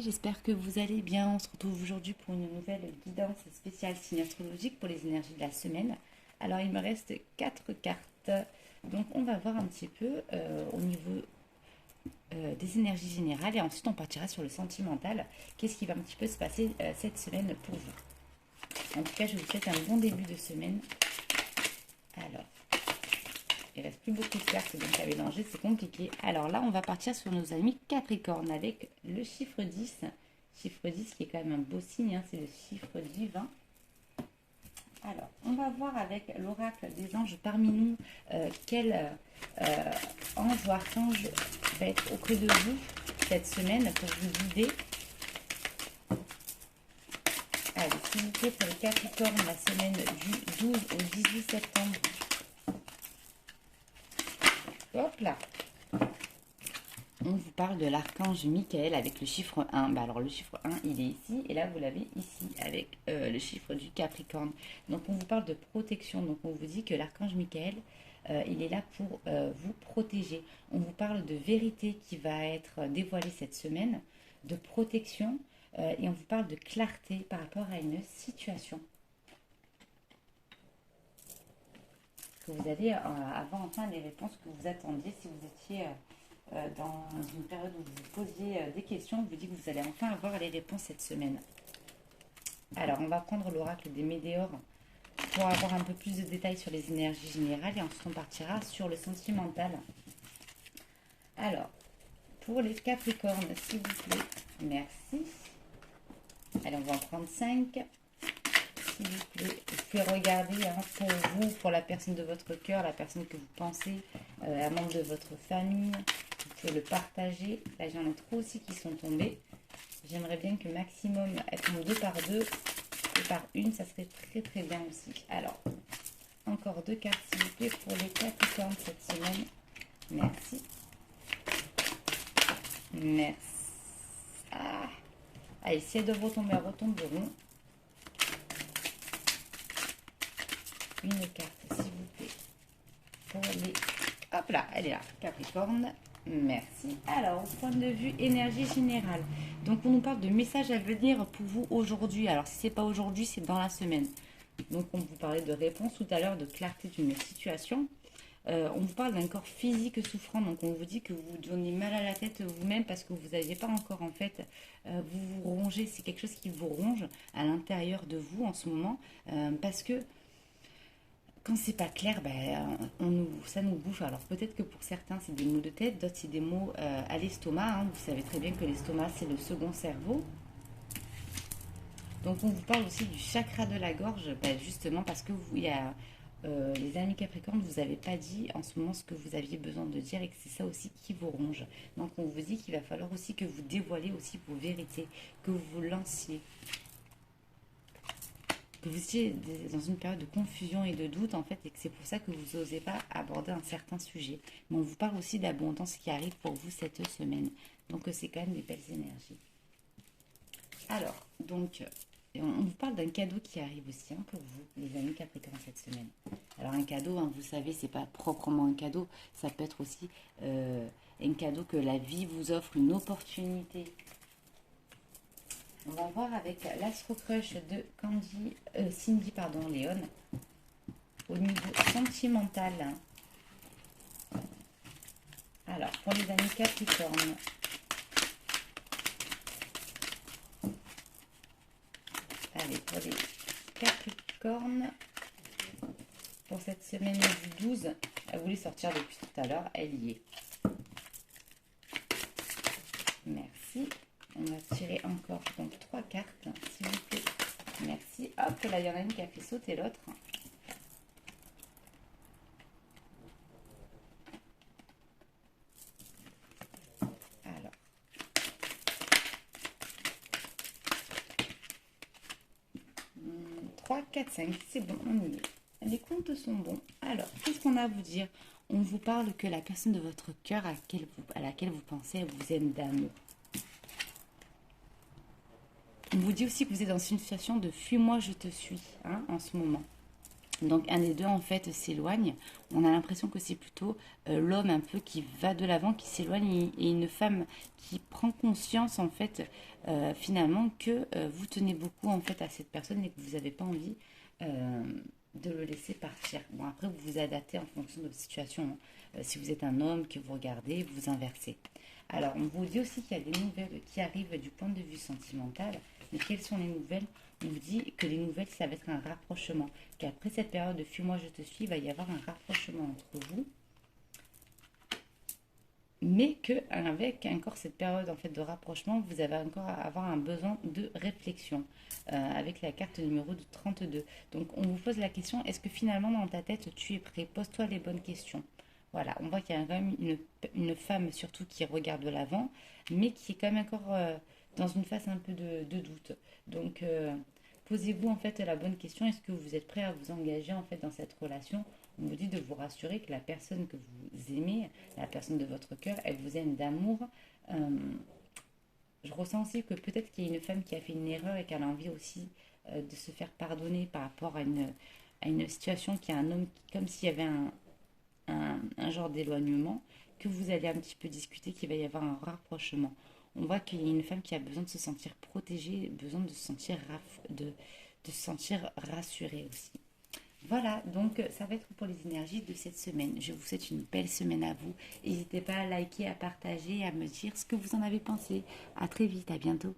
J'espère que vous allez bien. On se retrouve aujourd'hui pour une nouvelle guidance spéciale signe astrologique pour les énergies de la semaine. Alors, il me reste 4 cartes. Donc, on va voir un petit peu au niveau des énergies générales et ensuite on partira sur le sentimental. Qu'est-ce qui va un petit peu se passer cette semaine pour vous? En tout cas, je vous souhaite un bon début de semaine. Alors, il reste plus beaucoup de cartes, donc à mélanger, c'est compliqué. Alors là, on va partir sur nos amis Capricorne avec le chiffre 10. Chiffre 10 qui est quand même un beau signe, hein, c'est le chiffre divin. Alors, on va voir avec l'oracle des anges parmi nous quel ange ou archange va être auprès de vous cette semaine pour vous guider. Allez, s'il vous plaît, pour les Capricornes, la semaine du 12 au 18 septembre. Hop là. On vous parle de l'archange Michael avec le chiffre 1. Bah alors le chiffre 1, il est ici et là vous l'avez ici avec le chiffre du Capricorne. Donc on vous parle de protection. Donc on vous dit que l'archange Michael, il est là pour vous protéger. On vous parle de vérité qui va être dévoilée cette semaine, de protection et on vous parle de clarté par rapport à une situation que vous allez avoir enfin les réponses que vous attendiez si vous étiez dans une période où vous posiez des questions. On vous dit que vous allez enfin avoir les réponses cette semaine. Alors, on va prendre l'oracle des météores pour avoir un peu plus de détails sur les énergies générales et ensuite on partira sur le sentimental. Alors, pour les Capricornes, s'il vous plaît, merci. Allez, on va en prendre 5. S'il vous plaît, vous pouvez regarder hein, pour vous, pour la personne de votre cœur, la personne que vous pensez, un membre de votre famille. Vous pouvez le partager. Là, j'en ai trop aussi qui sont tombés. J'aimerais bien que maximum elles tombent 2 par 2 et par une, ça serait très très bien aussi. Alors, encore 2 cartes s'il vous plaît pour les Capricornes cette semaine. Merci. Merci. Ah. Allez, si elles doivent retomber, elles retomberont. Une carte s'il vous plaît pour les... Hop là, elle est là, Capricorne. Merci. Alors, au point de vue énergie générale, donc on nous parle de messages à venir pour vous aujourd'hui. Alors, si c'est pas aujourd'hui, c'est dans la semaine. Donc, on vous parlait de réponse tout à l'heure, de clarté d'une situation. On vous parle d'un corps physique souffrant. Donc, on vous dit que vous vous donnez mal à la tête vous-même parce que vous n'aviez pas encore, en fait, vous vous rongez. C'est quelque chose qui vous ronge à l'intérieur de vous en ce moment parce que quand c'est pas clair, ça nous bouffe. Alors peut-être que pour certains c'est des maux de tête, d'autres c'est des maux à l'estomac. Hein. Vous savez très bien que l'estomac c'est le second cerveau. Donc on vous parle aussi du chakra de la gorge, justement parce que vous, il y a les amis Capricorne, vous n'avez pas dit en ce moment ce que vous aviez besoin de dire et que c'est ça aussi qui vous ronge. Donc on vous dit qu'il va falloir aussi que vous dévoilez aussi vos vérités, que vous vous lanciez. Que vous étiez dans une période de confusion et de doute en fait et que c'est pour ça que vous n'osez pas aborder un certain sujet. Mais on vous parle aussi d'abondance qui arrive pour vous cette semaine. Donc c'est quand même des belles énergies. Alors, donc, on vous parle d'un cadeau qui arrive aussi hein, pour vous, les amis Capricorne cette semaine. Alors un cadeau, hein, vous savez, c'est pas proprement un cadeau, ça peut être aussi un cadeau que la vie vous offre, une opportunité. On va voir avec l'Astro Crush de Cindy Léon. Au niveau sentimental. Alors, pour les amis Capricorne. Allez, pour les Capricornes. Pour cette semaine du 12. Elle voulait sortir depuis tout à l'heure. Elle y est. Merci. On va tirer encore donc 3 cartes, s'il vous plaît. Merci. Hop, là, il y en a une qui a fait sauter l'autre. Alors. 3, 4, 5. C'est bon, on y est. Les comptes sont bons. Alors, qu'est-ce qu'on a à vous dire? On vous parle que la personne de votre cœur à laquelle vous pensez, elle vous aime d'amour. On vous dit aussi que vous êtes dans une situation de fuis-moi, je te suis, hein, en ce moment. Donc un des deux en fait s'éloigne. On a l'impression que c'est plutôt l'homme un peu qui va de l'avant, qui s'éloigne et une femme qui prend conscience en fait finalement que vous tenez beaucoup en fait à cette personne et que vous n'avez pas envie de le laisser partir. Bon après vous vous adaptez en fonction de votre situation, hein. Si vous êtes un homme que vous regardez, vous inversez. Alors on vous dit aussi qu'il y a des nouvelles qui arrivent du point de vue sentimental. Mais quelles sont les nouvelles? On vous dit que les nouvelles, ça va être un rapprochement. Qu'après cette période de fuis-moi, je te suis, il va y avoir un rapprochement entre vous. Mais qu'avec encore cette période en fait de rapprochement, vous allez encore avoir un besoin de réflexion avec la carte numéro de 32. Donc on vous pose la question, est-ce que finalement dans ta tête tu es prêt? Pose-toi les bonnes questions. Voilà, on voit qu'il y a quand même une femme surtout qui regarde de l'avant, mais qui est quand même encore dans une phase un peu de doute. Donc posez-vous en fait la bonne question, est-ce que vous êtes prêt à vous engager en fait dans cette relation? On vous dit de vous rassurer que la personne que vous aimez, la personne de votre cœur, elle vous aime d'amour. Euh, je ressens aussi que peut-être qu'il y a une femme qui a fait une erreur et qu'elle a envie aussi de se faire pardonner par rapport à une situation qui a un homme, comme s'il y avait un genre d'éloignement, que vous allez un petit peu discuter, qu'il va y avoir un rapprochement. On voit qu'il y a une femme qui a besoin de se sentir protégée, besoin de se sentir, de se sentir rassurée aussi. Voilà, donc ça va être pour les énergies de cette semaine. Je vous souhaite une belle semaine à vous. N'hésitez pas à liker, à partager, à me dire ce que vous en avez pensé. À très vite, à bientôt.